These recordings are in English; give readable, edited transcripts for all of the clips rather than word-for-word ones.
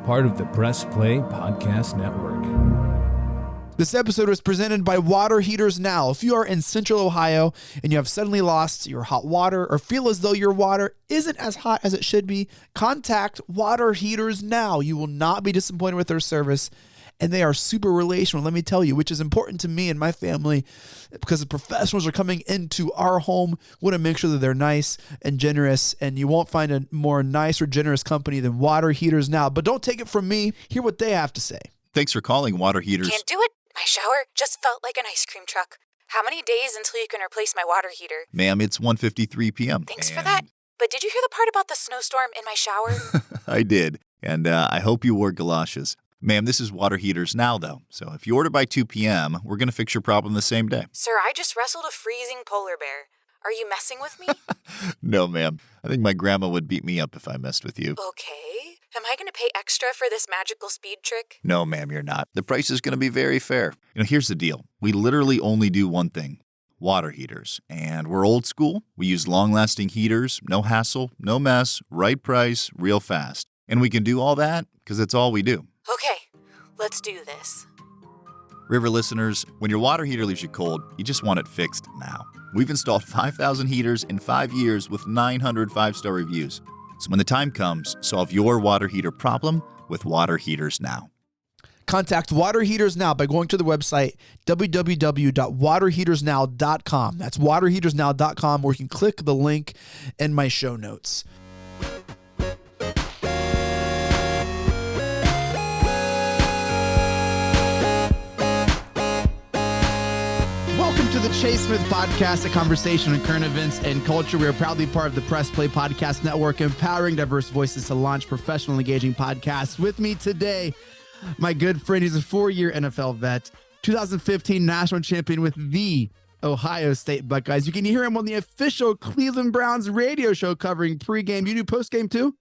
part of the Press Play Podcast Network. This episode was presented by Water Heaters Now. If you are in Central Ohio and you have suddenly lost your hot water or feel as though your water isn't as hot as it should be, contact Water Heaters Now. You will not be disappointed with their service, and they are super relational, let me tell you, which is important to me and my family because the professionals are coming into our home. We want to make sure that they're nice and generous, and you won't find a more nice or generous company than Water Heaters Now. But don't take it from me. Hear what they have to say. Thanks for calling Water Heaters. Can't do it. My shower just felt like an ice cream truck. How many days until you can replace my water heater? Ma'am, it's 1:53 p.m. Thanks for that. But did you hear the part about the snowstorm in my shower? I did, and I hope you wore galoshes. Ma'am, this is Water Heaters Now, though. So if you order by 2 p.m., we're going to fix your problem the same day. Sir, I just wrestled a freezing polar bear. Are you messing with me? No, ma'am. I think my grandma would beat me up if I messed with you. Okay. Am I going to pay extra for this magical speed trick? No, ma'am, you're not. The price is going to be very fair. Here's the deal. We literally only do one thing. Water heaters. And we're old school. We use long-lasting heaters, no hassle, no mess, right price, real fast. And we can do all that because it's all we do. Okay, let's do this. River listeners, when your water heater leaves you cold, you just want it fixed now. We've installed 5,000 heaters in 5 years with 900 5-star reviews. So when the time comes, solve your water heater problem with Water Heaters Now. Contact Water Heaters Now by going to the website www.waterheatersnow.com. That's waterheatersnow.com, where you can click the link in my show notes. Welcome to the Chase Smith Podcast, a conversation on current events and culture. We are proudly part of the Press Play Podcast Network, empowering diverse voices to launch professional, engaging podcasts. With me today, my good friend, he's a 4-year NFL vet, 2015 national champion with the Ohio State Buckeyes. You can hear him on the official Cleveland Browns radio show covering pregame. You do postgame too?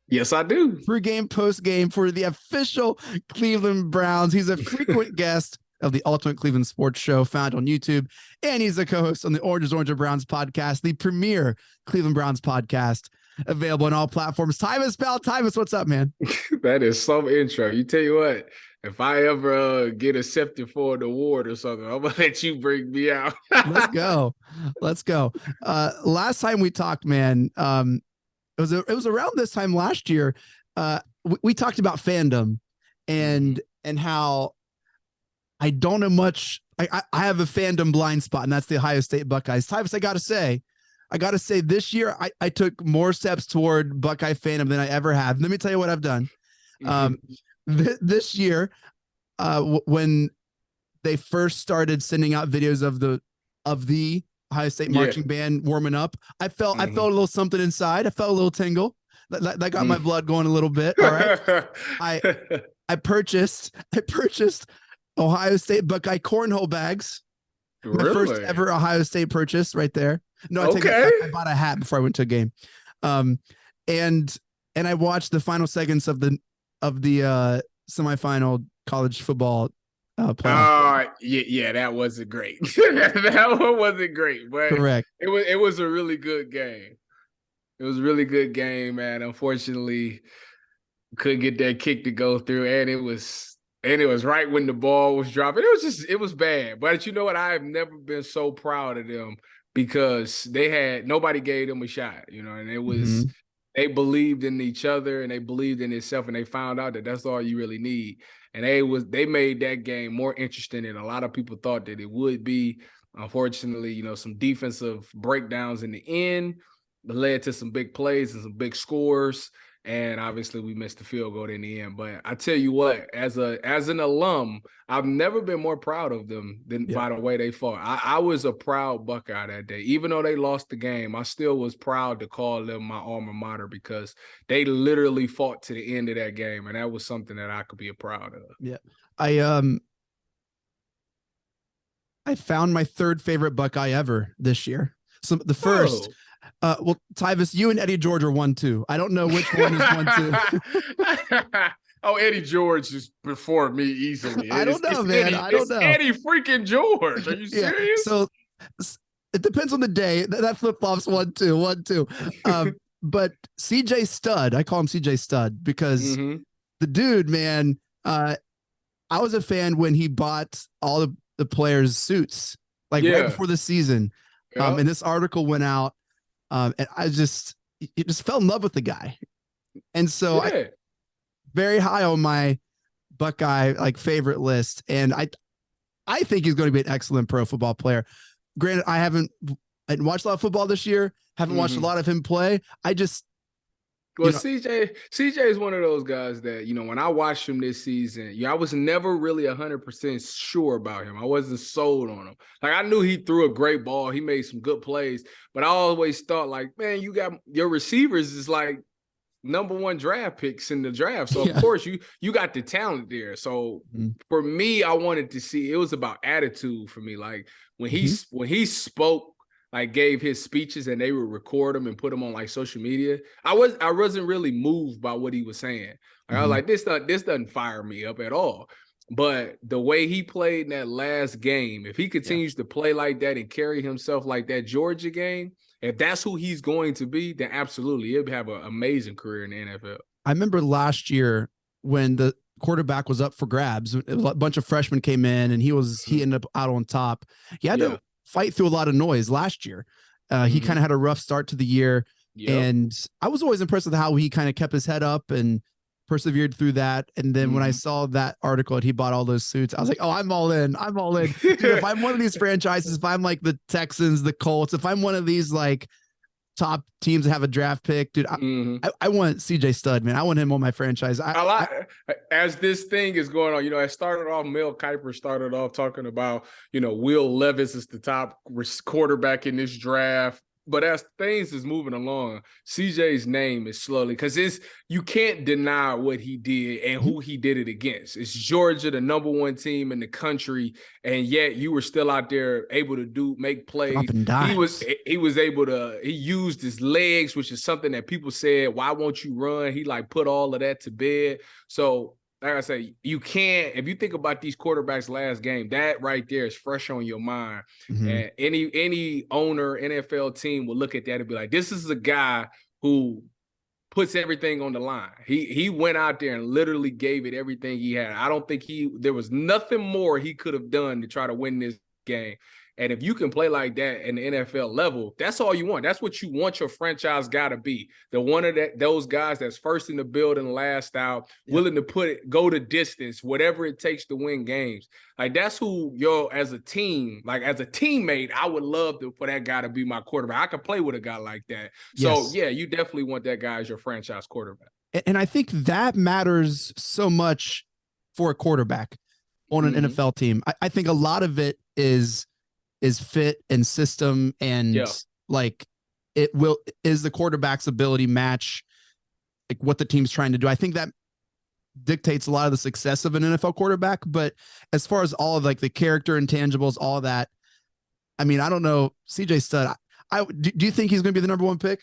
Yes, I do. Pregame, postgame for the official Cleveland Browns. He's a frequent guest of the Ultimate Cleveland Sports Show, found on YouTube, and he's a co-host on the Orange is Orange Browns podcast, the premier Cleveland Browns podcast, available on all platforms. Tyvis Powell, Tyvis, what's up, man? That is some intro. You tell you what, if I ever get accepted for an award or something, I'm gonna let you bring me out. Let's go. Last time we talked, man, it was around this time last year. We talked about fandom and how I don't know much. I have a fandom blind spot, and that's the Ohio State Buckeyes. Tyvis, I gotta say this year I took more steps toward Buckeye fandom than I ever have. Let me tell you what I've done. This year, when they first started sending out videos of the Ohio State marching band warming up, I felt a little something inside. I felt a little tingle. That got my blood going a little bit. All right. I purchased Ohio State Buckeye cornhole bags. Really? My first ever Ohio State purchase right there. No, I bought a hat before I went to a game. And I watched the final seconds of the semifinal college football playoff. Yeah, that wasn't great. That one wasn't great, but correct. It was a really good game. It was a really good game, and unfortunately couldn't get that kick to go through, and it was right when the ball was dropping. It was bad. But you know what? I have never been so proud of them because nobody gave them a shot, and it was, they believed in each other and they believed in itself, and they found out that that's all you really need. And they made that game more interesting than a lot of people thought that it would be. Unfortunately, some defensive breakdowns in the end led to some big plays and some big scores. And obviously we missed the field goal in the end. But I tell you what, as an alum, I've never been more proud of them than by the way they fought. I was a proud Buckeye that day. Even though they lost the game, I still was proud to call them my alma mater because they literally fought to the end of that game. And that was something that I could be proud of. Yeah. I found my third favorite Buckeye ever this year. So the first... well, Tyvis, you and Eddie George are 1-2. I don't know which one is 1-2. Oh, Eddie George is before me easily. I don't know, man. I don't know. Eddie freaking George. Are you serious? So it depends on the day. That flip-flops 1-2. But CJ Stroud, I call him CJ Stroud because the dude, man, I was a fan when he bought all the players' suits, like right before the season. Yeah. And this article went out, and I just fell in love with the guy. And so I very high on my Buckeye like favorite list. And I think he's going to be an excellent pro football player. Granted, I hadn't watched a lot of football this year, haven't watched a lot of him play. CJ is one of those guys that, when I watched him this season, I was never really 100% sure about him. I wasn't sold on him. Like, I knew he threw a great ball. He made some good plays, but I always thought, like, man, you got your receivers is like number one draft picks in the draft. So, of course, you got the talent there. So, for me, I wanted to see, it was about attitude for me. Like, when he spoke, like gave his speeches and they would record them and put them on like social media, I wasn't really moved by what he was saying. Like, I was like, this doesn't fire me up at all. But the way he played in that last game, if he continues to play like that and carry himself like that Georgia game, if that's who he's going to be, then absolutely he'll have an amazing career in the NFL. I remember last year when the quarterback was up for grabs, a bunch of freshmen came in and he ended up out on top. He had to fight through a lot of noise last year. He kind of had a rough start to the year. And I was always impressed with how he kind of kept his head up and persevered through that. And then when I saw that article that he bought all those suits, I was like, oh, I'm all in. Dude, if I'm one of these franchises, if I'm like the Texans, the Colts, if I'm one of these like top teams that have a draft pick, dude, I want CJ Stroud, man. I want him on my franchise. As this thing is going on, it started off, Mel Kiper started off talking about, Will Levis is the top quarterback in this draft. But as things is moving along, CJ's name is slowly, because you can't deny what he did and who he did it against. It's Georgia, the number one team in the country, and yet you were still out there able to make plays. He was able to. He used his legs, which is something that people said, "Why won't you run?" He like put all of that to bed. So, like I say, you can't, if you think about these quarterbacks last game, that right there is fresh on your mind. And any owner, NFL team will look at that and be like, this is a guy who puts everything on the line. He went out there and literally gave it everything he had. I don't think there was nothing more he could have done to try to win this game. And if you can play like that in the NFL level, that's all you want. That's what you want your franchise guy to be. The one of those guys that's first in the building, last out, willing to go the distance, whatever it takes to win games. Like, that's who as a team, like as a teammate, I would love for that guy to be my quarterback. I could play with a guy like that. So you definitely want that guy as your franchise quarterback. And I think that matters so much for a quarterback on an NFL team. I think a lot of it is fit and system and like is the quarterback's ability match like what the team's trying to do. I think that dictates a lot of the success of an NFL quarterback. But as far as all of like the character intangibles, all that, I mean, I don't know. CJ Stroud, do you think he's going to be the number one pick?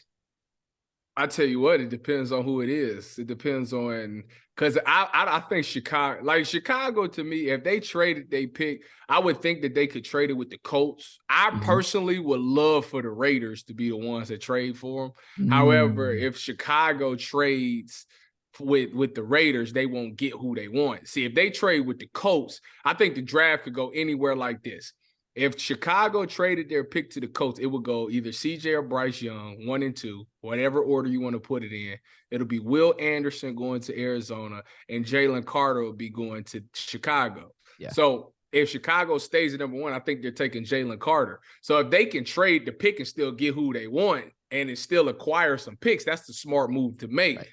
I tell you what, it depends on who it is. It depends on, because I think Chicago to me, if they traded they pick, I would think that they could trade it with the Colts. I personally would love for the Raiders to be the ones that trade for them. However, if Chicago trades with the Raiders, they won't get who they want. See, if they trade with the Colts, I think the draft could go anywhere like this. If Chicago traded their pick to the Colts, it would go either CJ or Bryce Young, 1 and 2, whatever order you want to put it in. It'll be Will Anderson going to Arizona, and Jalen Carter will be going to Chicago. Yeah. So if Chicago stays at number 1, I think they're taking Jalen Carter. So if they can trade the pick and still get who they want and it still acquire some picks, that's the smart move to make. Right.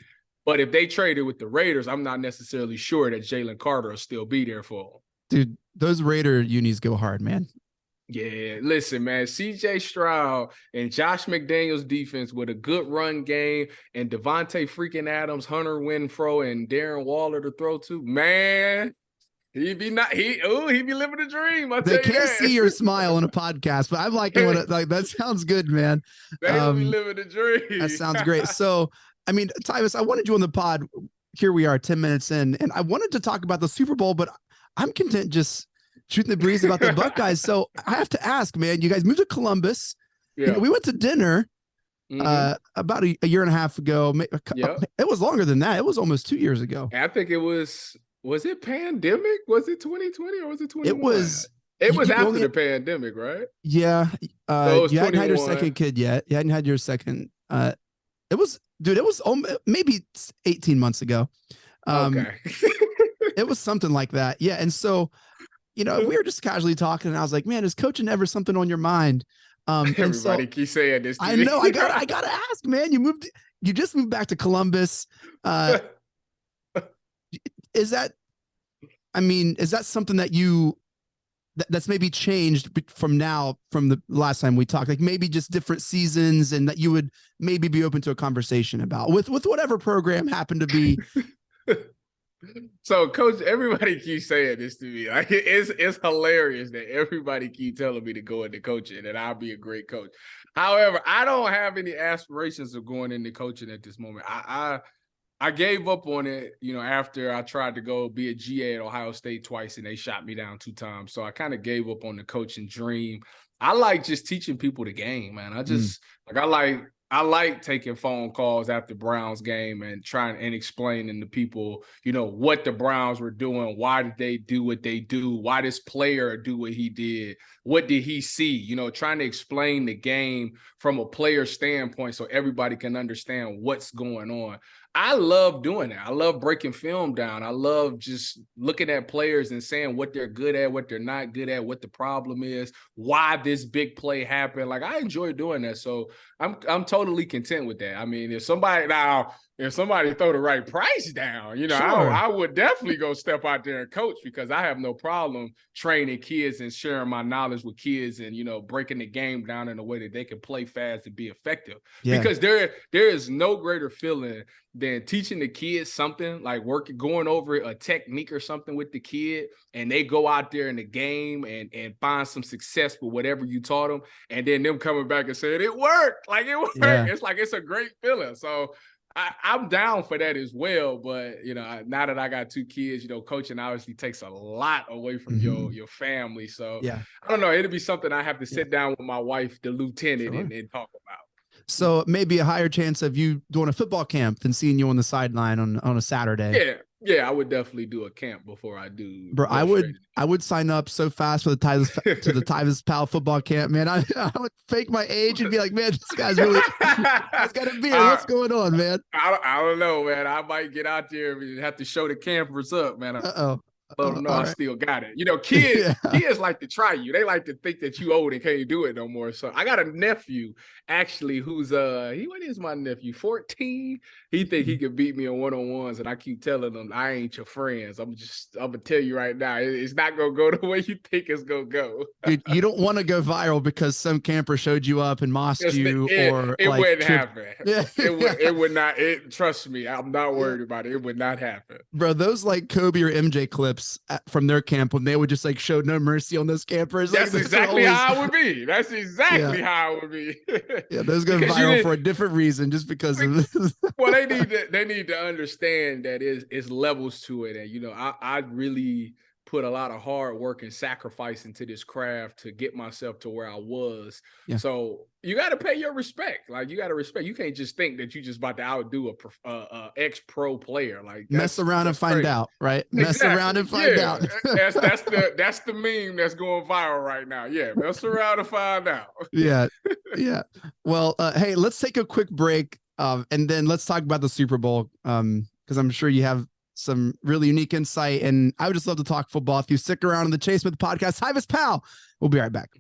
But if they traded with the Raiders, I'm not necessarily sure that Jalen Carter will still be there for them. Dude, those Raider unis go hard, man. Yeah, listen, man, CJ Stroud and Josh McDaniels defense with a good run game and Devontae freaking Adams, Hunter Renfrow, and Darren Waller to throw to, man, he'd be living the dream. They can't see your smile on a podcast, but I'm liking that sounds good, man. They be living the dream. That sounds great. So, I mean, Tyvis, I wanted you on the pod. Here we are 10 minutes in, and I wanted to talk about the Super Bowl, but I'm content just shooting the breeze about the Buckeyes. So I have to ask, man, you guys moved to Columbus. Yeah. We went to dinner about a year and a half ago. Yep. It was longer than that. It was almost 2 years ago. I think it was it pandemic? Was it 2020 or was it 2021? It was after the pandemic, right? Yeah. So you hadn't had your 21. second kid yet. You hadn't had your second. It was maybe 18 months ago. Okay. It was something like that. Yeah. And so, we were just casually talking and I was like, man, is coaching ever something on your mind? Everybody keeps saying this to I me. know. I gotta ask, man. You just moved back to Columbus. Is that something that that's maybe changed from the last time we talked, like maybe just different seasons, and that you would maybe be open to a conversation about with whatever program happened to be? So, Coach, everybody keeps saying this to me. Like, it's hilarious that everybody keep telling me to go into coaching and I'll be a great coach. However, I don't have any aspirations of going into coaching at this moment. I gave up on it, after I tried to go be a GA at Ohio State twice and they shot me down 2 times. So I kind of gave up on the coaching dream. I like just teaching people the game, man. I like taking phone calls after Browns game and trying and explaining to people, what the Browns were doing. Why did they do what they do? Why this player do what he did? What did he see? Trying to explain the game from a player standpoint so everybody can understand what's going on. I love doing that. I love breaking film down. I love just looking at players and saying what they're good at, what they're not good at, what the problem is, why this big play happened. Like, I enjoy doing that. So I'm totally content with that. I mean, if somebody throw the right price down, Sure. I would definitely go step out there and coach, because I have no problem training kids and sharing my knowledge with kids and, breaking the game down in a way that they can play fast and be effective. Yeah. Because there is no greater feeling than teaching the kids something, like going over a technique or something with the kid, and they go out there in the game and find some success with whatever you taught them, and then them coming back and saying it worked. Like, it worked. Yeah. It's like, it's a great feeling. So I'm down for that as well. But, now that I got 2 kids, coaching obviously takes a lot away from your family. So yeah. I don't know. It'll be something I have to sit down with my wife, the lieutenant, and talk about. So maybe a higher chance of you doing a football camp than seeing you on the sideline on a Saturday. Yeah, I would definitely do a camp before I do. Bro, I would sign up so fast for the Tyvis Powell football camp, man. I would fake my age and be like, man, this guy's really he's got a beard. What's going on, man? I don't know, man. I might get out there and have to show the campers up, man. I still got it. Kids like to try you. They like to think that you old and can't do it no more. So I got a nephew actually who's what is my nephew? 14. He think he could beat me on one-on-ones, and I keep telling him I ain't your friends. I'm gonna tell you right now, it's not gonna go the way you think it's gonna go. Dude, you don't want to go viral because some camper showed you up and mossed you, or it wouldn't happen. Yeah. It would not. Trust me, I'm not worried about it. It would not happen, bro. Those like Kobe or MJ clips from their camp when they would just like show no mercy on those campers. That's exactly how it would be. That's exactly how it would be. Yeah, those go viral for a different reason, just because of. Well, they need to understand that it's levels to it, and I really put a lot of hard work and sacrifice into this craft to get myself to where I was. Yeah. So you got to pay your respect. Like, you got to respect. You can't just think that you just about to outdo a ex-pro player. Like, mess around and find out, right? Exactly. Mess around and find out. that's the meme that's going viral right now. Yeah, mess around and find out. Yeah. Well, hey, let's take a quick break, and then let's talk about the Super Bowl, because I'm sure you have some really unique insight, and I would just love to talk football. If you stick around on the Chase Smith podcast, Tyvis Powell. We'll be right back.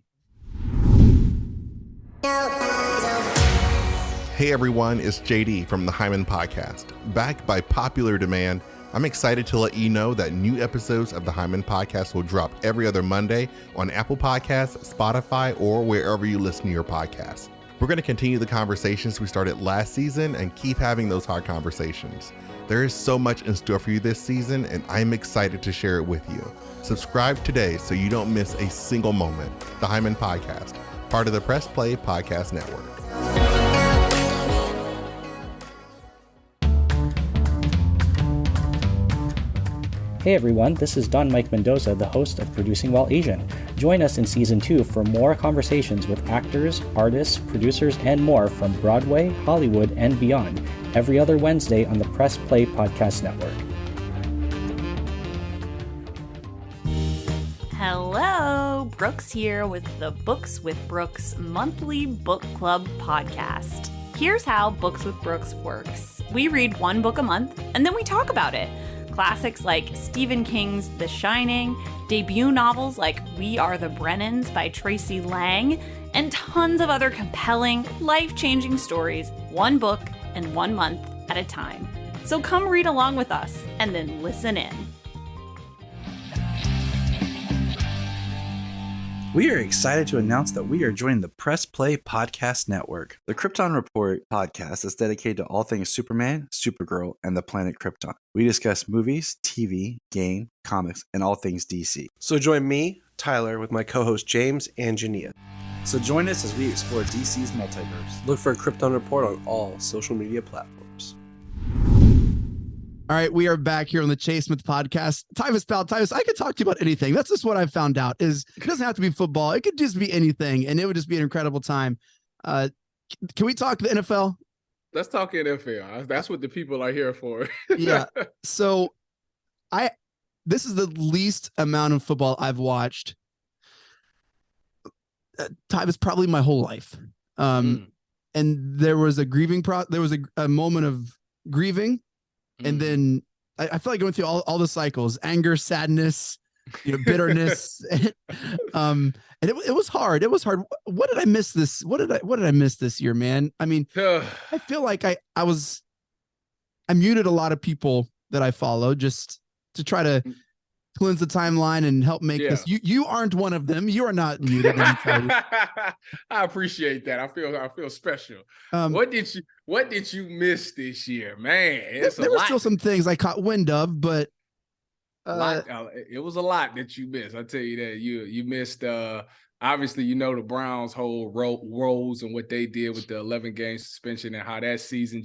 Hey everyone, it's JD from the Hyman Podcast. Backed by popular demand, I'm excited to let you know that new episodes of the Hyman Podcast will drop every other Monday on Apple Podcasts, Spotify, or wherever you listen to your podcasts. We're going to continue the conversations we started last season and keep having those hard conversations. There is so much in store for you this season, and I'm excited to share it with you. Subscribe today so you don't miss a single moment. The Hyman Podcast, part of the Press Play Podcast Network. Hey everyone, this is Don Mike Mendoza, the host of Producing While Asian. Join us in Season 2 for more conversations with actors, artists, producers, and more from Broadway, Hollywood, and beyond, every other Wednesday on the Press Play Podcast Network. Hello, Brooks here with the Books with Brooks monthly book club podcast. Here's how Books with Brooks works. We read one book a month, and then we talk about it. Classics like Stephen King's The Shining, debut novels like We Are the Brennans by Tracy Lang, and tons of other compelling, life-changing stories, one book and 1 month at a time. So come read along with us, and then listen in. We are excited to announce that we are joining the Press Play Podcast Network. The Krypton Report podcast is dedicated to all things Superman, Supergirl, and the planet Krypton. We discuss movies, TV, game, comics, and all things DC. So join me, Tyler, with my co-host James and Jania. So join us as we explore DC's multiverse. Look for Krypton Report on all social media platforms. All right, we are back here on the Chase Smith podcast. Tyvis Powell, Tyvis, I could talk to you about anything. That's just what I've found out is it doesn't have to be football. It could just be anything, and it would just be an incredible time. Can we talk the NFL? Let's talk NFL. That's what the people are here for. Yeah. So this is the least amount of football I've watched. Tyvis, probably my whole life. And there was a grieving there was a moment of grieving. And then I feel like going through all the cycles, anger, sadness, bitterness. And it was hard. It was hard. What did I miss this? What did I miss this year, man? I mean, I feel like I muted a lot of people that I follow just to try to cleanse the timeline and help make this. You aren't one of them. You are not muted. I appreciate that. I feel special. What did you miss this year, man? There were still some things I caught wind of, but it was a lot that you missed. I tell you that you missed. Obviously, the Browns' whole roles and what they did with the 11-game suspension and how that season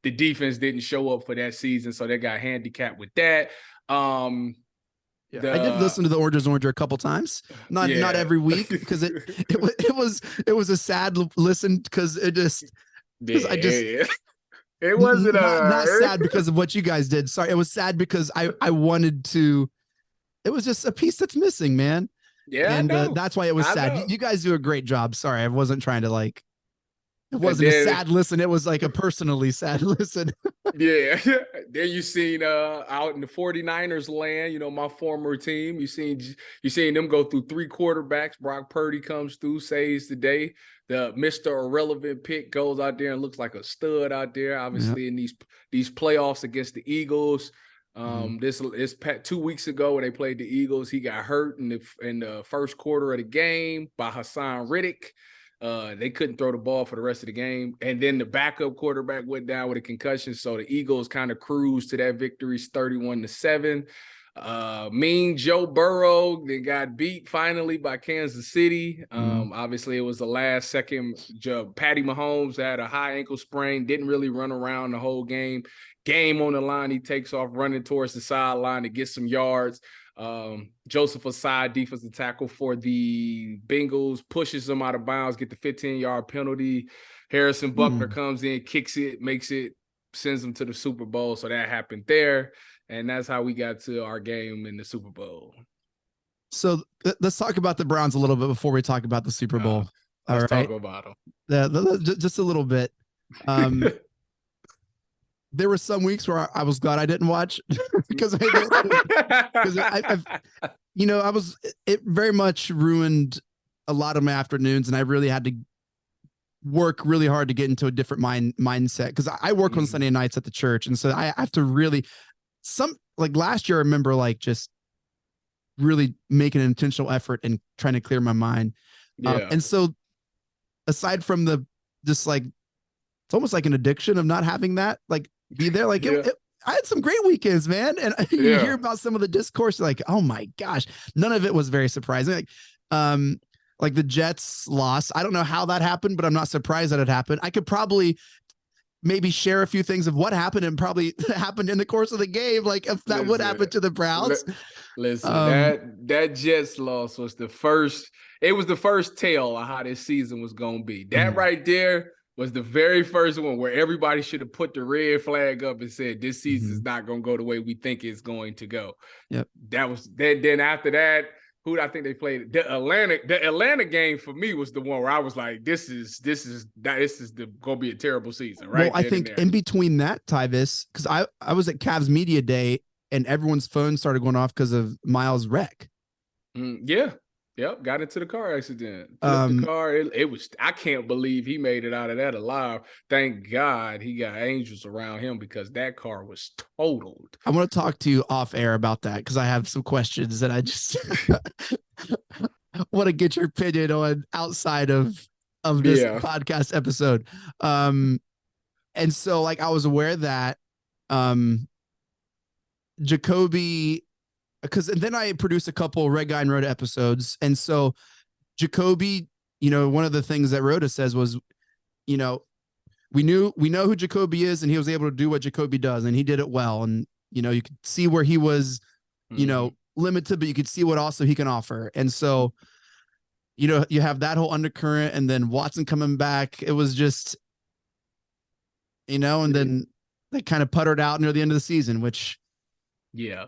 the defense didn't show up for that season, so they got handicapped with that. I did listen to the Orange is Orange a couple times, not every week, because it was a sad listen because it wasn't not sad because of what you guys did. Sorry, it was sad because I wanted to. It was just a piece that's missing, man. Yeah, and that's why it was sad. You guys do a great job. Sorry, I wasn't trying to It wasn't a sad listen. It was like a personally sad listen. Yeah. Then you seen out in the 49ers land, my former team, you seen them go through 3 quarterbacks. Brock Purdy comes through, saves the day. The Mr. Irrelevant pick goes out there and looks like a stud out there. Obviously in these playoffs against the Eagles. This 2 weeks ago when they played the Eagles, he got hurt in the first quarter of the game by Hassan Riddick. They couldn't throw the ball for the rest of the game. And then the backup quarterback went down with a concussion. So the Eagles kind of cruised to that victory, 31-7. Mean Joe Burrow, they got beat finally by Kansas City. Obviously, it was the last second. Patty Mahomes had a high ankle sprain, didn't really run around the whole game. Game on the line, he takes off running towards the sideline to get some yards. Joseph Asai, defensive tackle for the Bengals, pushes them out of bounds, get the 15-yard penalty. Harrison Buckner comes in, kicks it, sends them to the Super Bowl. So that happened there. And that's how we got to our game in the Super Bowl. So let's talk about the Browns a little bit before we talk about the Super Bowl. Let's talk about them. Just a little bit. There were some weeks where I was glad I didn't watch because it very much ruined a lot of my afternoons, and I really had to work really hard to get into a different mindset because I work on Sunday nights at the church, and so I have to really last year I remember just really making an intentional effort and trying to clear my mind. And so aside from it's almost like an addiction of not having that be there. I had some great weekends, man. And you hear about some of the discourse, oh my gosh, none of it was very surprising. The Jets loss. I don't know how that happened, but I'm not surprised that it happened. I could probably maybe share a few things of what happened and probably happened in the course of the game. Like if that would happen to the Browns. Listen, that Jets loss was the first. It was the first tell of how this season was going to be. That right there was the very first one where everybody should have put the red flag up and said, this season is not going to go the way we think it's going to go. Yep. That was that. Then after that, who I think they played? The Atlanta game for me was the one where I was like, this is going to be a terrible season, right? Well, I think in between that, Tyvis, because I was at Cavs Media Day and everyone's phone started going off because of Miles' wreck. Yeah. Yep, got into the car accident. The car, it was. I can't believe he made it out of that alive. Thank God he got angels around him because that car was totaled. I want to talk to you off air about that because I have some questions that I just want to get your opinion on outside of this podcast episode. And so, like, I was aware that Jacoby. Because then I produced a couple Red Guy and Rhoda episodes. And so Jacoby, one of the things that Rhoda says was, we know who Jacoby is and he was able to do what Jacoby does and he did it well. And, you could see where he was, limited, but you could see what also he can offer. And so, you have that whole undercurrent and then Watson coming back. It was just, and then they kind of puttered out near the end of the season, which. Yeah,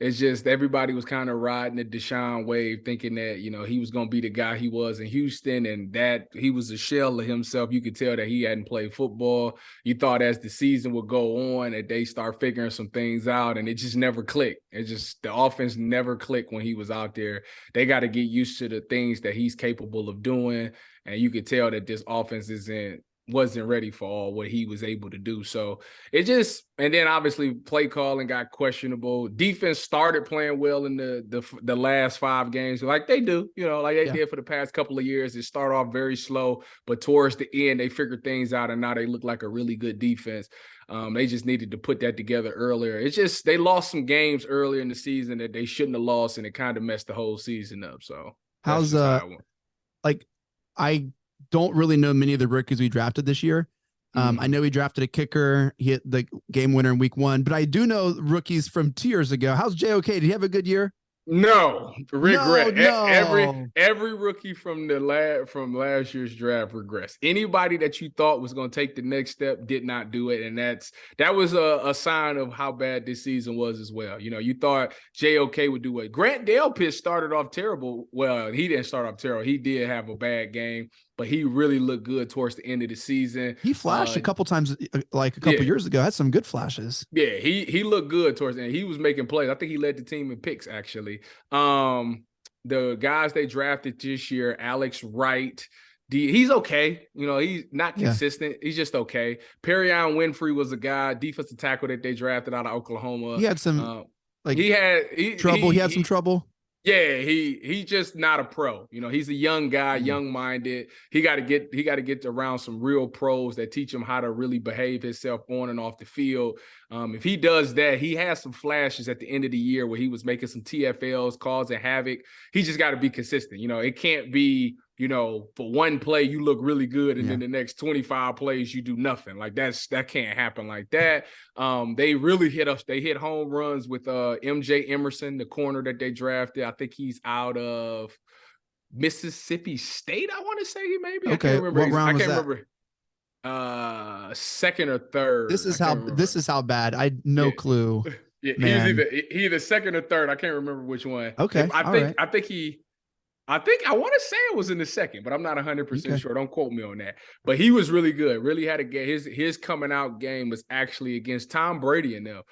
it's just everybody was kind of riding the Deshaun wave thinking that, he was going to be the guy he was in Houston and that he was a shell of himself. You could tell that he hadn't played football. You thought as the season would go on that they start figuring some things out and it just never clicked. The offense never clicked when he was out there. They got to get used to the things that he's capable of doing. And you could tell that this offense wasn't ready for all what he was able to do. So and then obviously play calling got questionable. Defense started playing well in the last 5 games, like they do, like they did for the past couple of years. It started off very slow, but towards the end, they figured things out and now they look like a really good defense. They just needed to put that together earlier. They lost some games earlier in the season that they shouldn't have lost and it kind of messed the whole season up. So how's I don't really know many of the rookies we drafted this year. I know we drafted a kicker. He hit the game winner in week 1, but I do know rookies from 2 years ago. How's JOK? Did he have a good year? No, regret. No. Every rookie from last year's draft regressed. Anybody that you thought was going to take the next step did not do it, and that was a sign of how bad this season was as well. You thought JOK would do it. Grant Delpit started off terrible. Well, he didn't start off terrible. He did have a bad game, but he really looked good towards the end of the season. He flashed a couple times, like a couple years ago. Had some good flashes. Yeah, he looked good towards the end. He was making plays. I think he led the team in picks, actually. The guys they drafted this year, Alex Wright, he's okay. He's not consistent. He's just okay. Perion Winfrey was a guy, defensive tackle that they drafted out of Oklahoma. He had some he had trouble. He had some trouble. Yeah, he's just not a pro. He's a young guy, young-minded. He got to get around some real pros that teach him how to really behave himself on and off the field. If he does that, he has some flashes at the end of the year where he was making some TFLs, causing havoc. He just got to be consistent. It can't be, for one play you look really good and then the next 25 plays you do nothing. Like that can't happen like that. They really hit home runs with MJ Emerson, the corner that they drafted. I think he's out of Mississippi State, I want to say maybe. Okay. I can't remember. What round I can't was remember. Second or third. This is how bad. I had no clue. Yeah, he either second or third. I can't remember which one. Okay. I want to say it was in the second, but I'm not 100% sure. Don't quote me on that. But he was really good. Really had a game. His coming out game was actually against Tom Brady and them.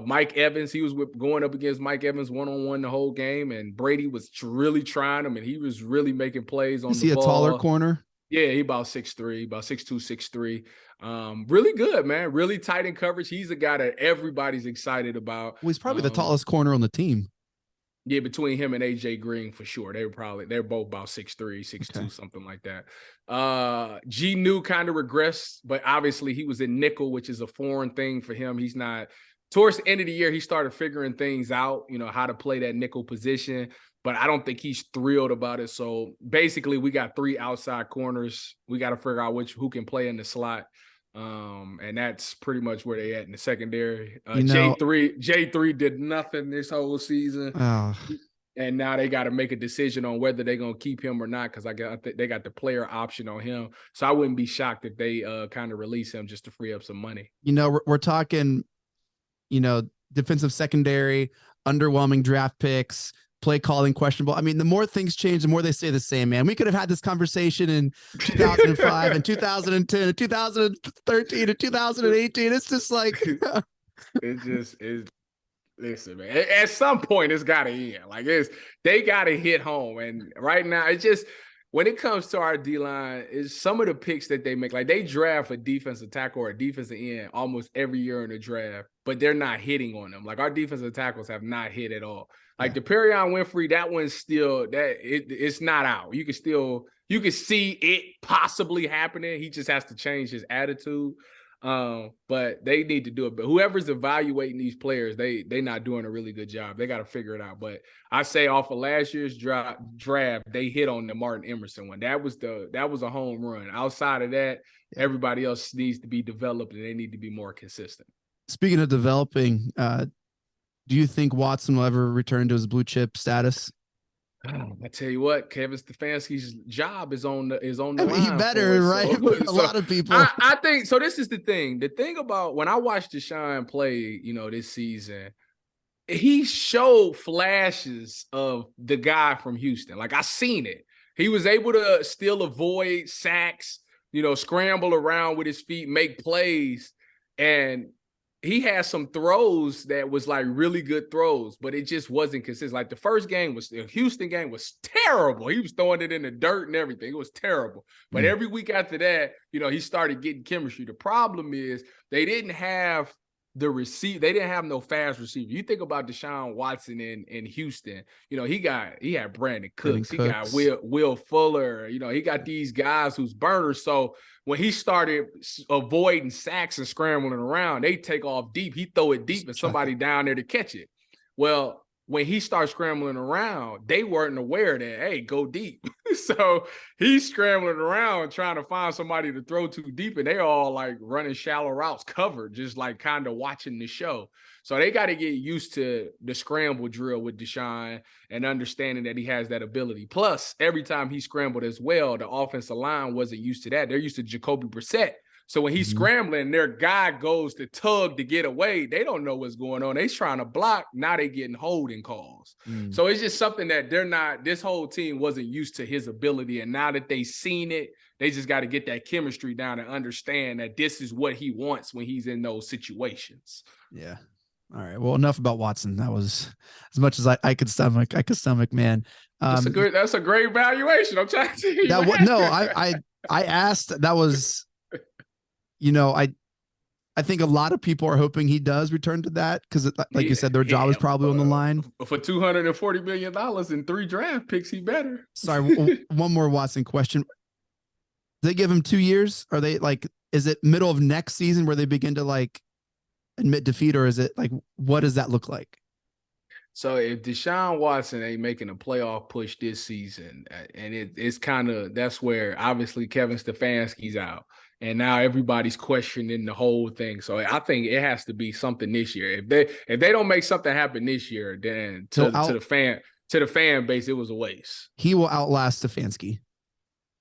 Mike Evans, he was going up against Mike Evans one-on-one the whole game, and Brady was really trying him, and he was really making plays on the ball. Is he a taller corner? Yeah, he about 6'3", about 6'2", 6'3". Really good, man. Really tight in coverage. He's a guy that everybody's excited about. Well, he's probably the tallest corner on the team. Yeah, between him and AJ Green for sure. They're both about 6'3", 6'2", something like that. G New kind of regressed, but obviously he was in nickel, which is a foreign thing for him. He's not. Towards the end of the year, he started figuring things out, how to play that nickel position, but I don't think he's thrilled about it. So basically we got 3 outside corners. We got to figure out who can play in the slot. And that's pretty much where they at in the secondary. You know- J3 did nothing this whole season. Oh, And now they got to make a decision on whether they're going to keep him or not, because they got the player option on him. So I wouldn't be shocked if they kind of release him just to free up some money. you know, we're talking, you know, defensive secondary, underwhelming draft picks, play calling questionable. I mean, the more things change, the more they stay the same, man. We could have had this conversation in 2005 and 2010 and 2013 and 2018. It's just like It just is. Listen, man, at some point it's got to end. Like they got to hit home. And right now it's just, when it comes to our D-line, is some of the picks that they make, like they draft a defensive tackle or a defensive end almost every year in the draft, but they're not hitting on them. Like our defensive tackles have not hit at all. Like the Perion Winfrey, that one's still it's not out. You can see it possibly happening. He just has to change his attitude. But they need to do it. But whoever's evaluating these players, they not doing a really good job. They got to figure it out. But I say off of last year's draft, they hit on the Martin Emerson one. That was a home run. Outside of that, everybody else needs to be developed and they need to be more consistent. Speaking of developing, do you think Watson will ever return to his blue chip status? I tell you what, Kevin Stefanski's job is on the line. He better, right? A lot of people. I think so. This is the thing. The thing about when I watched Deshaun play, this season, he showed flashes of the guy from Houston. Like I seen it. He was able to still avoid sacks, scramble around with his feet, make plays, and he had some throws that was like really good throws, but it just wasn't consistent. Like the Houston game was terrible. He was throwing it in the dirt and everything. It was terrible. But every week after that, he started getting chemistry. The problem is they didn't have the receiver. They didn't have no fast receiver. You think about Deshaun Watson in Houston, he had Brandon Cooks. He got Will Fuller. He got these guys who's burners. So when he started avoiding sacks and scrambling around, they take off deep. He throw it deep and somebody down there to catch it. Well, when he starts scrambling around, they weren't aware that, hey, go deep. So he's scrambling around trying to find somebody to throw too deep, and they're all like running shallow routes covered, just like kind of watching the show. So they got to get used to the scramble drill with Deshaun and understanding that he has that ability. Plus, every time he scrambled as well, the offensive line wasn't used to that. They're used to Jacoby Brissett. So when he's scrambling, their guy goes to tug to get away. They don't know what's going on. They're trying to block. Now they're getting holding calls. So it's just something that this whole team wasn't used to his ability. And now that they've seen it, they just got to get that chemistry down and understand that this is what he wants when he's in those situations. Yeah. All right. Well, enough about Watson. That was as much as I could stomach. Man. That's a great evaluation. I'm trying to tell you. I asked. That was. I think a lot of people are hoping he does return to that because, like you said, their job is probably on the line. For $240 million and 3 draft picks, he better. Sorry, one more Watson question. They give him 2 years? Are they is it middle of next season where they begin to admit defeat, or is it what does that look like? So if Deshaun Watson ain't making a playoff push this season, and it's kind of, that's where obviously Kevin Stefanski's out. And now everybody's questioning the whole thing. So I think it has to be something this year. If they don't make something happen this year, then to the fan base, it was a waste. He will outlast Stefanski.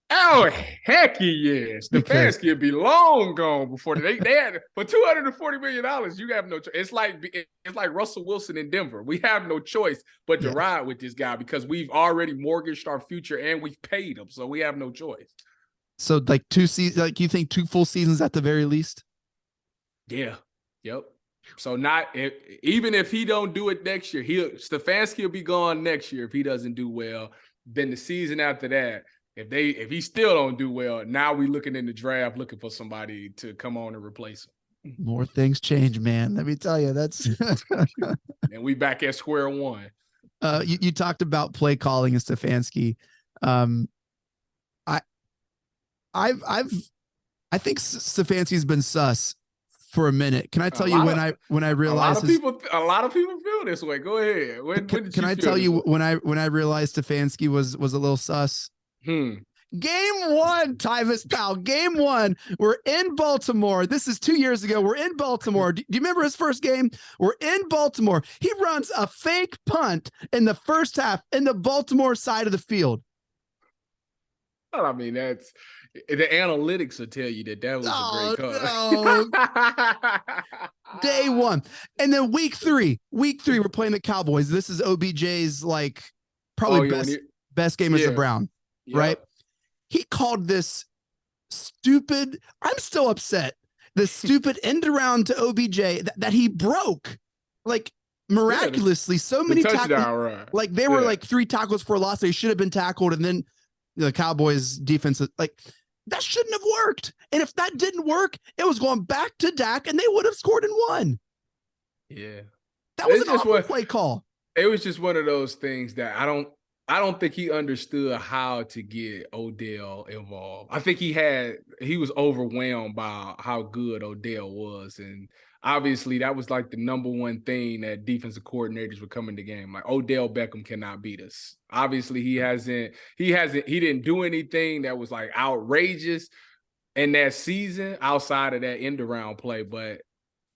Oh, heck he is. Stefanski would be long gone before they had for $240 million. You have no choice. It's like Russell Wilson in Denver. We have no choice but to ride with this guy because we've already mortgaged our future and we've paid him. So we have no choice. So 2 seasons, you think 2 full seasons at the very least? Yeah. Yep. So even if he don't do it next year, Stefanski will be gone next year if he doesn't do well. Then the season after that, if he still don't do well, now we looking in the draft looking for somebody to come on and replace him. More things change, man. Let me tell you, that's and we back at square one. You talked about play calling and Stefanski. I think Stefanski's been sus for a minute. Can I tell you when I realized a lot of people feel this way. Go ahead. Can I tell you when I realized Stefanski was a little sus? Game one, Tyvis Powell. Game one. We're in Baltimore. This is 2 years ago. We're in Baltimore. Do you remember his first game? We're in Baltimore. He runs a fake punt in the first half in the Baltimore side of the field. Well, I mean, that's the analytics will tell you that was a great call. No. Day one. And then week three, we're playing the Cowboys. This is OBJ's like probably best game as a Brown, right? He called this stupid, I'm still upset, this stupid end around to OBJ that he broke like miraculously. So many tackles, like they were like 3 tackles for a loss. They should have been tackled. And then the Cowboys defense, like that shouldn't have worked. And if that didn't work, it was going back to Dak and they would have scored and won. Yeah. That was an awful play call. It was just one of those things that I don't think he understood how to get Odell involved. I think he was overwhelmed by how good Odell was. And obviously that was like the number one thing that defensive coordinators would come in the game. Like Odell Beckham cannot beat us. Obviously he didn't do anything that was like outrageous in that season outside of that end around play. But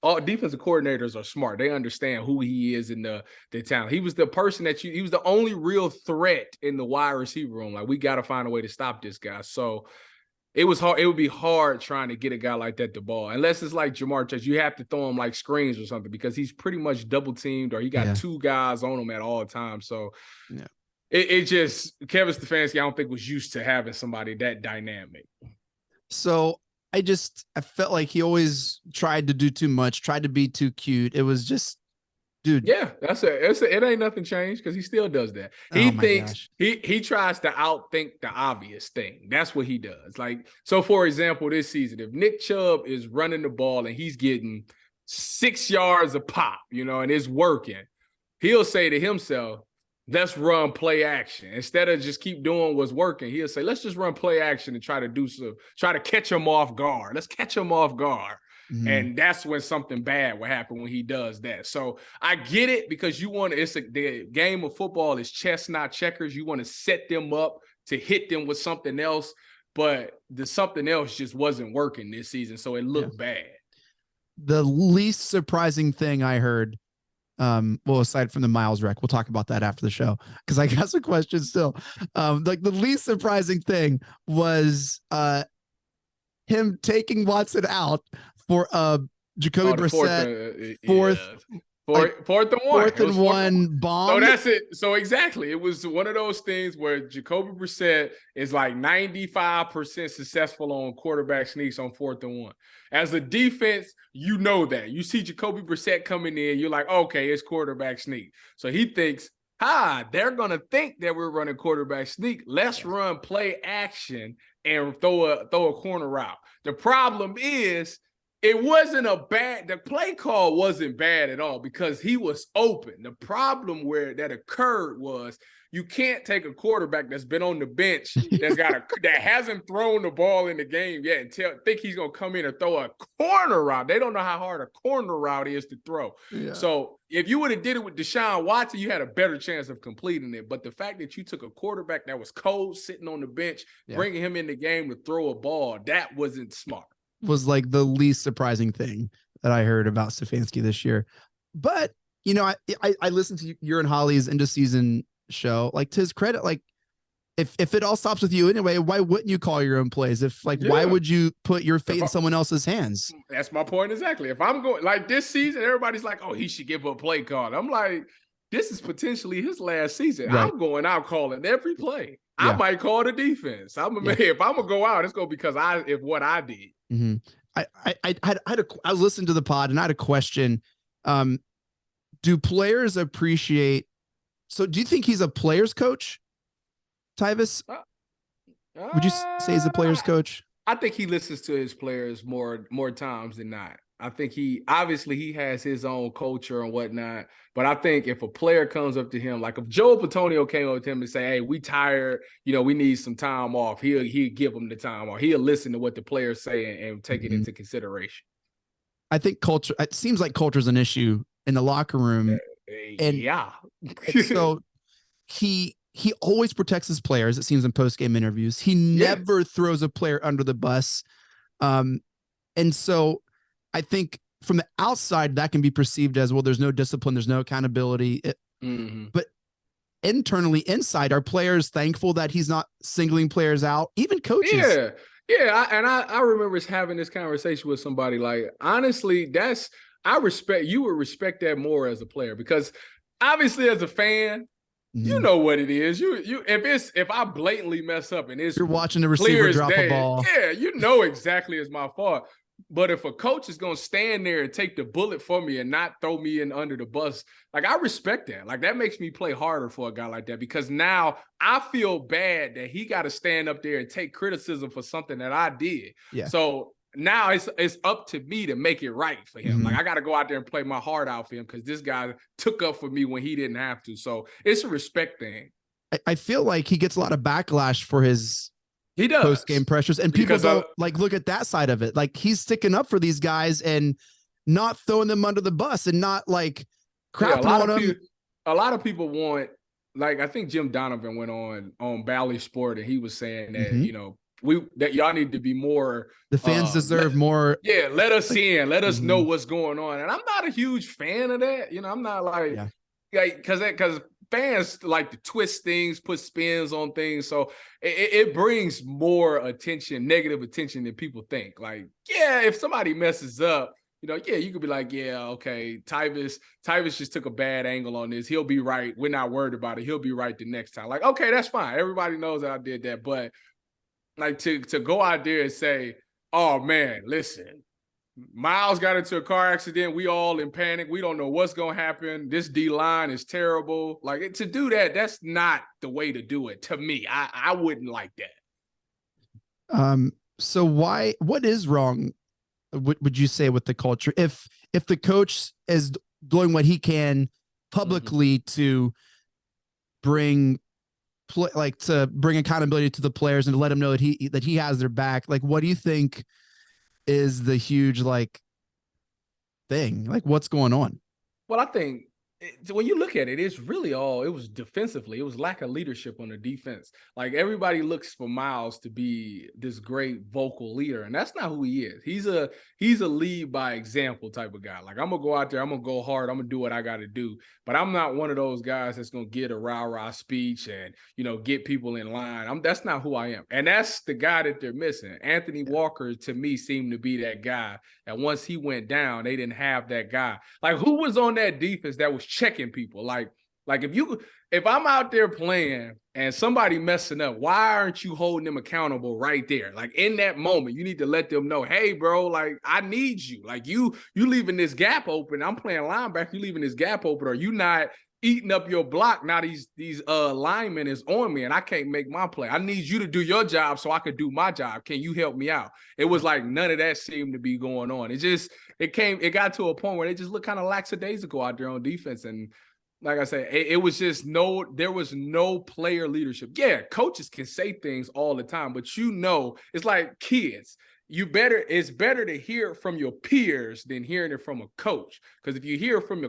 all defensive coordinators are smart. They understand who he is in the talent. He was the person he was the only real threat in the wide receiver room. Like, we got to find a way to stop this guy. So it was hard. It would be hard trying to get a guy like that the ball, unless it's like Jamar Chase. You have to throw him like screens or something because he's pretty much double teamed or he got 2 guys on him at all times. So it just, Kevin Stefanski, I don't think was used to having somebody that dynamic. So I felt like he always tried to do too much, tried to be too cute. It was just, dude. Yeah, it ain't nothing changed because he still does that. He thinks he tries to outthink the obvious thing. That's what he does. Like, so for example, this season, if Nick Chubb is running the ball and he's getting 6 yards a pop, and it's working, he'll say to himself, let's run play action. Instead of just keep doing what's working, he'll say, let's just run play action and try to catch him off guard. Let's catch him off guard. Mm-hmm. And that's when something bad will happen when he does that. So I get it because the game of football is chess, not checkers. You want to set them up to hit them with something else, but the something else just wasn't working this season. So it looked bad. The least surprising thing I heard, aside from the Miles wreck, we'll talk about that after the show because I got some questions still. Like the least surprising thing was him taking Watson out for Jacoby Brissett fourth and one bomb. So that's it. So exactly, it was one of those things where Jacoby Brissett is like 95% successful on quarterback sneaks on 4th and 1. As a defense, you know that. You see Jacoby Brissett coming in, you're like, okay, it's quarterback sneak. So he thinks, they're gonna think that we're running quarterback sneak. Let's run play action and throw a corner route. The problem is, the play call wasn't bad at all because he was open. The problem that occurred was you can't take a quarterback that's been on the bench that hasn't thrown the ball in the game yet and think he's going to come in and throw a corner route. They don't know how hard a corner route is to throw. Yeah. So if you would have did it with Deshaun Watson, you had a better chance of completing it. But the fact that you took a quarterback that was cold, sitting on the bench, bringing him in the game to throw a ball, that wasn't smart. Was like the least surprising thing that I heard about Stefanski this year. But, I listened to your and Holly's end of season show. Like, to his credit, like if it all stops with you anyway, why wouldn't you call your own plays? Why would you put your fate in someone else's hands? That's my point exactly. If I'm going like this season, everybody's like, oh, he should give up play call. I'm like, this is potentially his last season. Right. I'm going out calling every play. I might call the defense. If I'm gonna go out, it's gonna be because what I did. Mm-hmm. I was listening to the pod and I had a question. Do players appreciate? So do you think he's a player's coach, Tyvis? Would you say he's a player's coach? I think he listens to his players more times than not. I think he has his own culture and whatnot. But I think if a player comes up to him, like if Joe Patonio came up to him and say, hey, we tired, we need some time off, he'll give him the time off. He'll listen to what the players say and take it into consideration. I think it seems like culture is an issue in the locker room. And so he he always protects his players, it seems, in post-game interviews. He never throws a player under the bus. And so I think from the outside, that can be perceived as, well, there's no discipline, there's no accountability. But internally, inside, are players thankful that he's not singling players out, even coaches? I remember having this conversation with somebody. Like, honestly, you would respect that more as a player, because obviously as a fan, you know what it is. If I blatantly mess up and you're watching the receiver drop a ball, you know exactly it's my fault. But if a coach is going to stand there and take the bullet for me and not throw me in under the bus, like, I respect that. Like, that makes me play harder for a guy like that, because now I feel bad that he got to stand up there and take criticism for something that I did. Yeah. So now it's up to me to make it right for him. Like, I got to go out there and play my heart out for him, because this guy took up for me when he didn't have to. So it's a respect thing. I feel like he gets a lot of backlash for his post-game pressures, and people don't look at that side of it. Like, he's sticking up for these guys and not throwing them under the bus and not like crapping on them. A lot of people want, like, I think Jim Donovan went on Bally Sport, and he was saying that, that y'all need to be more. The fans deserve more. Yeah, let us in. Let us know what's going on. And I'm not a huge fan of that. I'm not like, because fans like to twist things, put spins on things. So it brings more attention, negative attention, than people think. Like, if somebody messes up, you could be like, okay, Tyvis just took a bad angle on this. He'll be right. We're not worried about it. He'll be right the next time. Like, okay, that's fine. Everybody knows that I did that. But like, to go out there and say, oh man, listen, Miles got into a car accident. We all in panic. We don't know what's going to happen. This D-line is terrible. Like, to do that, that's not the way to do it. To me, I wouldn't like that. So what is wrong, would you say, with the culture? If the coach is doing what he can publicly to bring accountability to the players and to let them know that he has their back, like, what do you think is the huge thing? Like, what's going on? Well, I think when you look at it, it's really it was defensively. It was lack of leadership on the defense. Like, everybody looks for Miles to be this great vocal leader, and that's not who he is. He's a lead by example type of guy. Like, I'm gonna go out there, I'm gonna go hard, I'm gonna do what I got to do. But I'm not one of those guys that's gonna get a rah-rah speech and get people in line. That's not who I am, and that's the guy that they're missing. Anthony Walker, to me, seemed to be that guy. And once he went down, they didn't have that guy. Like, who was on that defense that was checking people? Like if I'm out there playing and somebody messing up, why aren't you holding them accountable right there? Like, in that moment, you need to let them know, hey, bro, like, I need you. Like, you leaving this gap open. I'm playing linebacker. You leaving this gap open, or you not eating up your block. Now these linemen is on me and I can't make my play. I need you to do your job so I can do my job. Can you help me out? It was like none of that seemed to be going on. It got to a point where they just looked kind of lackadaisical out there on defense. And like I said, there was no player leadership. Yeah, coaches can say things all the time, but it's like kids. It's better to hear it from your peers than hearing it from a coach. Because if you hear it from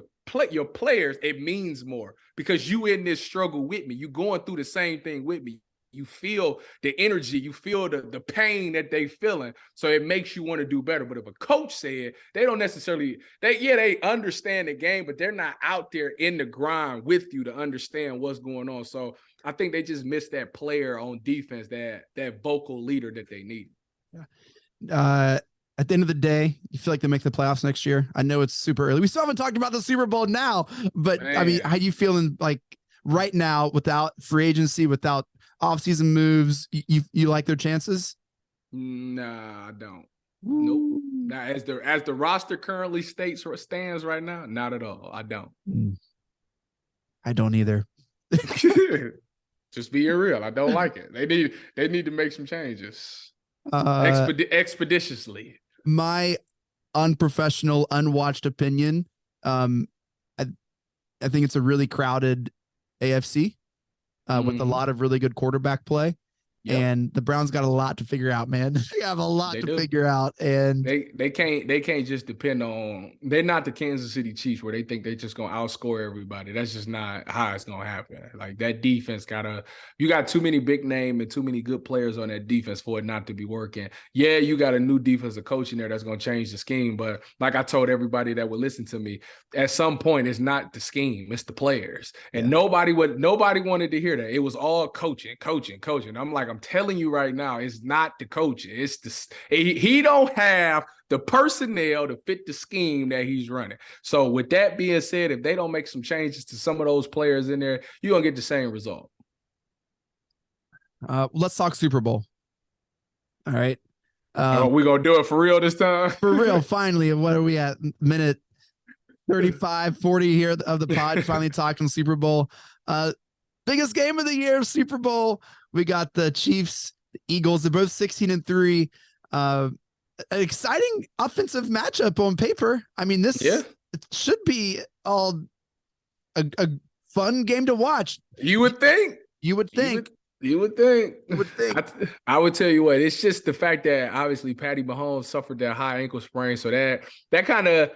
your players, it means more, because you in this struggle with me. You going through the same thing with me. You feel the energy, you feel the pain that they feeling. So it makes you want to do better. But if a coach said, they don't necessarily, they understand the game, but they're not out there in the grind with you to understand what's going on. So I think they just missed that player on defense, that vocal leader that they need. Yeah. At the end of the day, you feel like they make the playoffs next year? I know it's super early. We still haven't talked about the Super Bowl now, but man. I mean, how you feeling like right now without free agency, without offseason moves? You like their chances? Nah, I don't. Nope. Now, as the roster currently stands right now, not at all. I don't. I don't either. Just being real, I don't like it. They need to make some changes expeditiously. My unprofessional, unwatched opinion. I think it's a really crowded AFC with a lot of really good quarterback play. And the Browns got a lot to figure out, man. They have a lot to figure out. And they can't just depend on, they're not the Kansas City Chiefs where they think they're just gonna outscore everybody. That's just not how it's gonna happen. Like that defense you got too many big name and too many good players on that defense for it not to be working. Yeah, you got a new defensive coach in there that's gonna change the scheme. But like I told everybody that would listen to me, at some point it's not the scheme, it's the players. And nobody wanted to hear that. It was all coaching. I'm like, I'm telling you right now, it's not the coaching. It's he don't have the personnel to fit the scheme that he's running. So with that being said, if they don't make some changes to some of those players in there, you're going to get the same result. Let's talk Super Bowl. All right. We're going to do it for real this time? For real, finally. What are we at? Minute 35, 40 here of the pod. Finally talking Super Bowl. Biggest game of the year, Super Bowl. We got the Chiefs, the Eagles. They're both 16-3. An exciting offensive matchup on paper. I mean, this should be all a fun game to watch. You would think. You would think. I would tell you what, it's just the fact that obviously Patty Mahomes suffered that high ankle sprain. So that kind of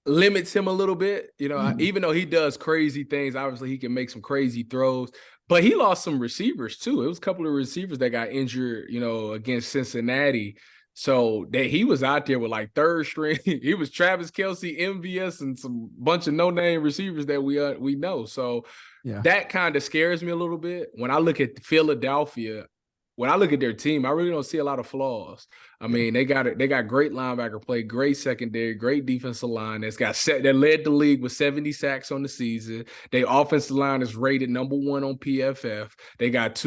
limits him a little bit, even though he does crazy things. Obviously he can make some crazy throws, but he lost some receivers too. It was a couple of receivers that got injured, against Cincinnati. So that he was out there with like third string. He was Travis Kelce, MVS, and some bunch of no-name receivers that we know. So that kind of scares me a little bit. When I look at Philadelphia, when I look at their team, I really don't see a lot of flaws. I mean, they got great linebacker play, great secondary, great defensive line that led the league with 70 sacks on the season. Their offensive line is rated number 1 on PFF. They got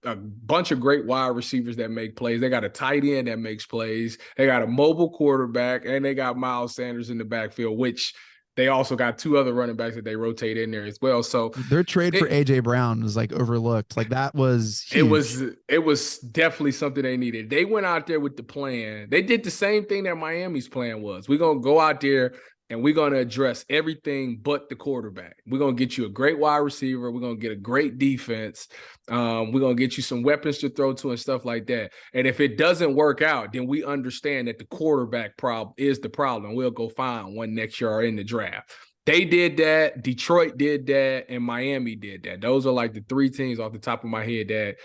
a bunch of great wide receivers that make plays. They got a tight end that makes plays. They got a mobile quarterback, and they got Miles Sanders in the backfield, which they also got 2 other running backs that they rotate in there as well. So their trade for AJ Brown was like overlooked. Like that was huge. It was definitely something they needed. They went out there with the plan. They did the same thing that Miami's plan was. We're going to go out there and we're going to address everything but the quarterback. We're going to get you a great wide receiver. We're going to get a great defense. We're going to get you some weapons to throw to and stuff like that. And if it doesn't work out, then we understand that the quarterback problem is the problem. We'll go find one next year or in the draft. They did that. Detroit did that. And Miami did that. Those are like the 3 teams off the top of my head that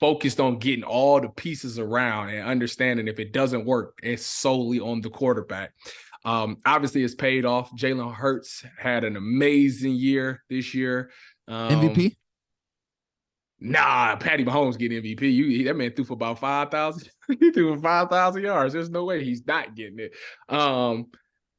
focused on getting all the pieces around and understanding if it doesn't work, it's solely on the quarterback. Obviously, it's paid off. Jalen Hurts had an amazing year this year. MVP? Nah, Patty Mahomes getting MVP. That man threw for about 5,000. He threw for 5,000 yards. There's no way he's not getting it.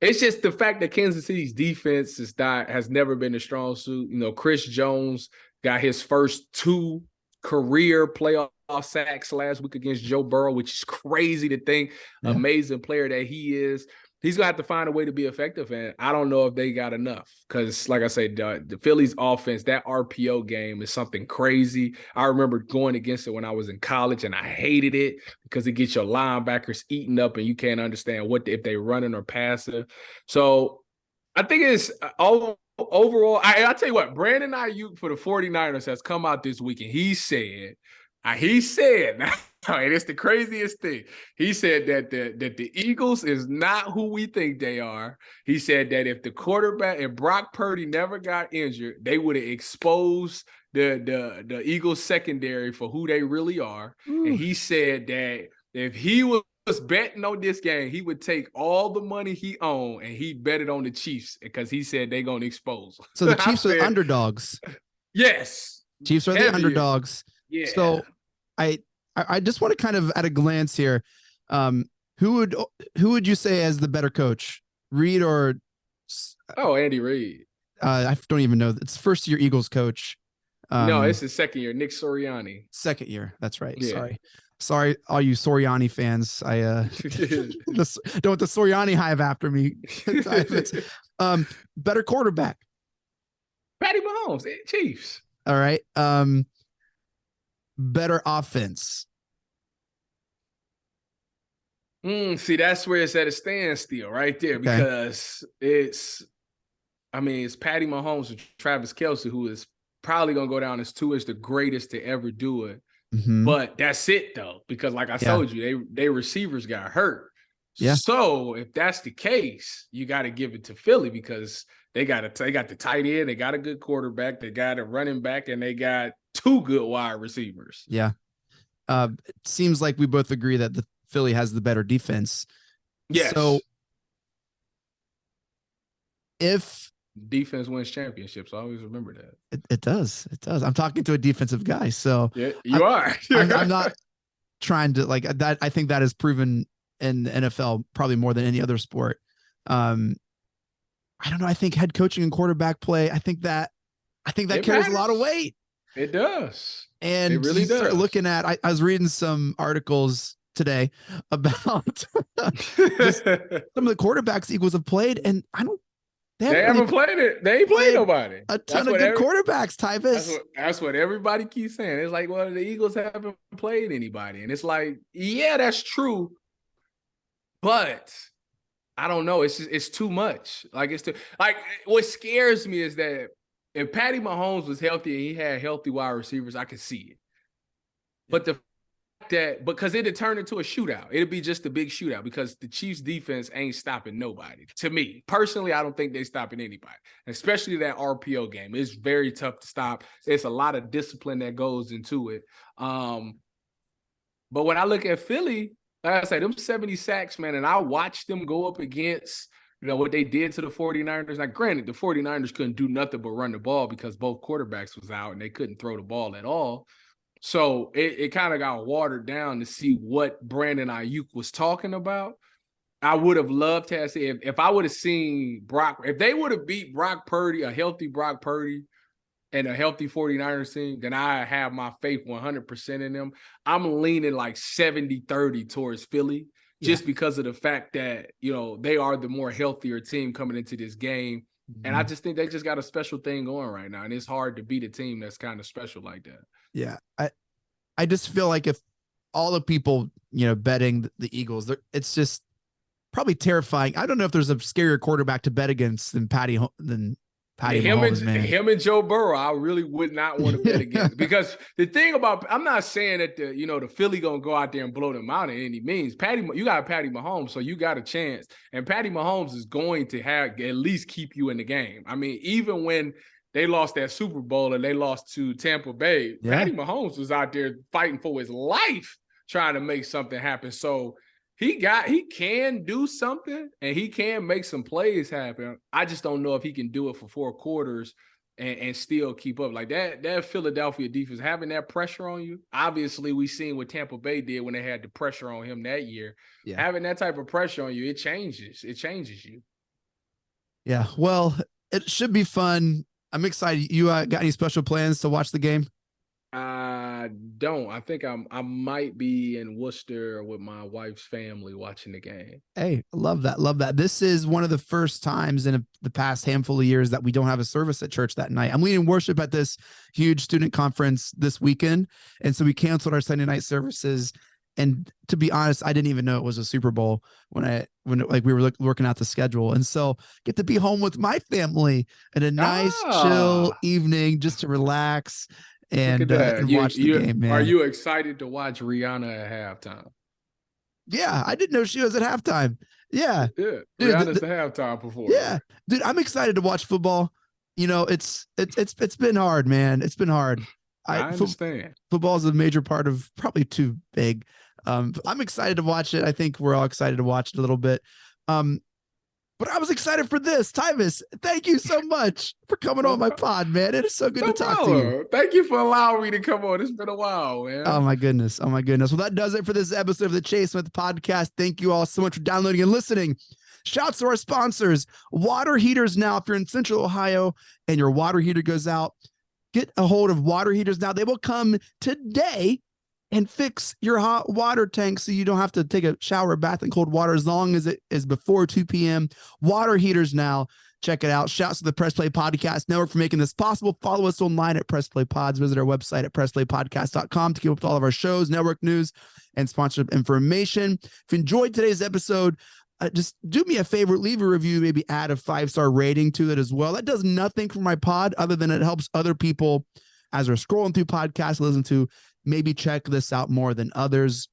It's just the fact that Kansas City's defense has never been a strong suit. Chris Jones got his first 2 career playoff sacks last week against Joe Burrow, which is crazy to think. Yeah. Amazing player that he is. He's going to have to find a way to be effective, and I don't know if they got enough because, like I said, the Phillies offense, that RPO game is something crazy. I remember going against it when I was in college, and I hated it because it gets your linebackers eaten up, and you can't understand if they're running or passing. So I think it's overall, I'll tell you what, Brandon Ayuk for the 49ers has come out this week, and he said, and it's the craziest thing. He said that the Eagles is not who we think they are. He said that if the quarterback and Brock Purdy never got injured, they would have exposed the Eagles secondary for who they really are. And he said that if he was betting on this game, he would take all the money he owned and he'd bet it on the Chiefs because he said they're going to expose them. So the Chiefs are underdogs. Yes. Chiefs are the underdogs. Yeah. So I just want to kind of at a glance here, who would you say as the better coach, Reed or? Andy Reid. I don't even know. It's first year Eagles coach. No, it's his second year. Nick Sirianni. Second year. That's right. Yeah. Sorry, all you Sirianni fans. I don't want the Sirianni hive after me. Better quarterback. Patty Mahomes, Chiefs. All right. Better offense. See, that's where it's at a standstill right there because it's Patty Mahomes and Travis Kelce, who is probably going to go down as 2 as the greatest to ever do it. But that's it though, because like I told you, they receivers got hurt. Yeah. So if that's the case, you got to give it to Philly because they got the tight end, they got a good quarterback, they got a running back, and they got 2 good wide receivers. Yeah. It seems like we both agree that the Philly has the better defense. Yes. So if defense wins championships, I always remember that. It does. I'm talking to a defensive guy, so yeah, you are. I'm not trying to like that. I think that is proven in the NFL probably more than any other sport. I don't know. I think head coaching and quarterback play. I think that carries matters. a lot of weight. It does. And it really does. Start looking at. I was reading some articles today about just some of the quarterbacks the Eagles have played, and they haven't played it. They ain't played nobody. A ton of good quarterbacks, Tyvis. That's what everybody keeps saying. It's like, well, the Eagles haven't played anybody. And it's like, yeah, that's true. But I don't know. It's too much. Like, what scares me is that if Patty Mahomes was healthy and he had healthy wide receivers, I could see it. But because it'd turn into a shootout. It'd be just a big shootout because the Chiefs defense ain't stopping nobody. To me, personally, I don't think they're stopping anybody, especially that RPO game. It's very tough to stop. There's a lot of discipline that goes into it. But when I look at Philly, like I say, them 70 sacks, man, and I watched them go up against, what they did to the 49ers. Now, granted, the 49ers couldn't do nothing but run the ball because both quarterbacks was out and they couldn't throw the ball at all. So it kind of got watered down to see what Brandon Ayuk was talking about. I would have loved to have seen, if I would have seen Brock, if they would have beat Brock Purdy, a healthy Brock Purdy, and a healthy 49ers team, then I have my faith 100% in them. I'm leaning like 70-30 towards Philly just because of the fact that, they are the more healthier team coming into this game. And I just think they just got a special thing going right now. And it's hard to beat a team that's kind of special like that. Yeah. I just feel like if all the people, betting the Eagles, it's just probably terrifying. I don't know if there's a scarier quarterback to bet against than Patty Mahomes, man. Him and Joe Burrow, I really would not want to bet against. Because the thing about, I'm not saying that the Philly gonna go out there and blow them out in any means. You got Patty Mahomes, so you got a chance. And Patty Mahomes is going to at least keep you in the game. I mean, even when they lost that Super Bowl and they lost to Tampa Bay, Patty Mahomes was out there fighting for his life, trying to make something happen. So he can do something and he can make some plays happen. I just don't know if he can do it for 4 quarters and still keep up. Like that Philadelphia defense, having that pressure on you. Obviously, we seen what Tampa Bay did when they had the pressure on him that year. Yeah. Having that type of pressure on you, it changes you. Yeah. Well, it should be fun. I'm excited. You got any special plans to watch the game? I don't. I think I might be in Worcester with my wife's family watching the game. Hey, love that. Love that. This is one of the first times in the past handful of years that we don't have a service at church that night. I'm leading worship at this huge student conference this weekend. And so we canceled our Sunday night services. And to be honest, I didn't even know it was a Super Bowl when we were working out the schedule. And so get to be home with my family and a nice chill evening just to relax and watch the game, man. Are you excited to watch Rihanna at halftime? Yeah, I didn't know she was at halftime. Yeah. Dude, Rihanna's the halftime performer. Yeah. Dude, I'm excited to watch football. It's been hard, man. It's been hard. I understand. Football is a major part of, probably too big. I'm excited to watch it. I think we're all excited to watch it a little bit. But I was excited for this. Tyvis, thank you so much for coming on my pod, man. It is so good to talk to you. Thank you for allowing me to come on. It's been a while, man. Oh, my goodness. Well, that does it for this episode of the Chase Smith podcast. Thank you all so much for downloading and listening. Shouts to our sponsors. Water heaters now. If you're in Central Ohio and your water heater goes out, get a hold of water heaters now. They will come today and fix your hot water tank so you don't have to take a shower or bath in cold water as long as it is before 2 p.m. Water heaters now. Check it out. Shouts to the Press Play Podcast Network for making this possible. Follow us online at Press Play Pods. Visit our website at pressplaypodcast.com to keep up with all of our shows, network news, and sponsorship information. If you enjoyed today's episode, just do me a favor, leave a review, maybe add a 5-star rating to it as well. That does nothing for my pod other than it helps other people as we're scrolling through podcasts, listen to, maybe check this out more than others,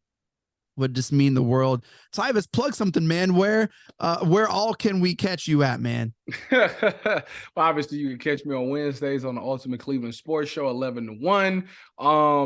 would just mean the world. Tyvis, plug something, man. Where all can we catch you at, man? Well, obviously, you can catch me on Wednesdays on the Ultimate Cleveland Sports Show, 11 to 1.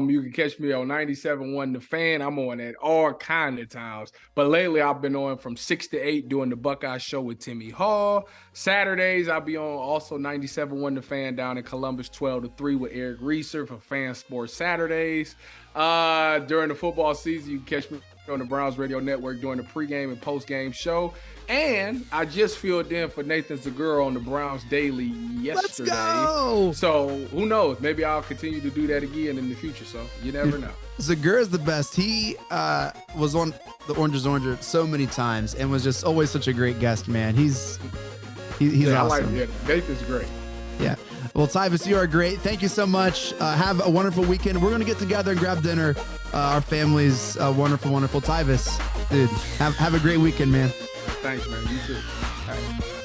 You can catch me on 97.1 The Fan. I'm on at all kind of times. But lately, I've been on from 6 to 8 doing the Buckeye Show with Timmy Hall. Saturdays, I'll be on also 97.1 The Fan down in Columbus, 12 to 3 with Eric Reeser for Fan Sports Saturdays. During the football season, you can catch me on the Browns Radio Network during the pregame and postgame show. And I just filled in for Nathan Zagura on the Browns Daily yesterday. Let's go! So who knows? Maybe I'll continue to do that again in the future. So you never know. Zagura is the best. He was on the Orange Oranger so many times and was just always such a great guest, man. He's yeah, awesome. I like it. Nathan's great. Yeah. Well, Tyvis, you are great. Thank you so much. Have a wonderful weekend. We're going to get together and grab dinner. Our family's wonderful, wonderful. Tyvis, dude, have a great weekend, man. Thanks, man. You too. All right.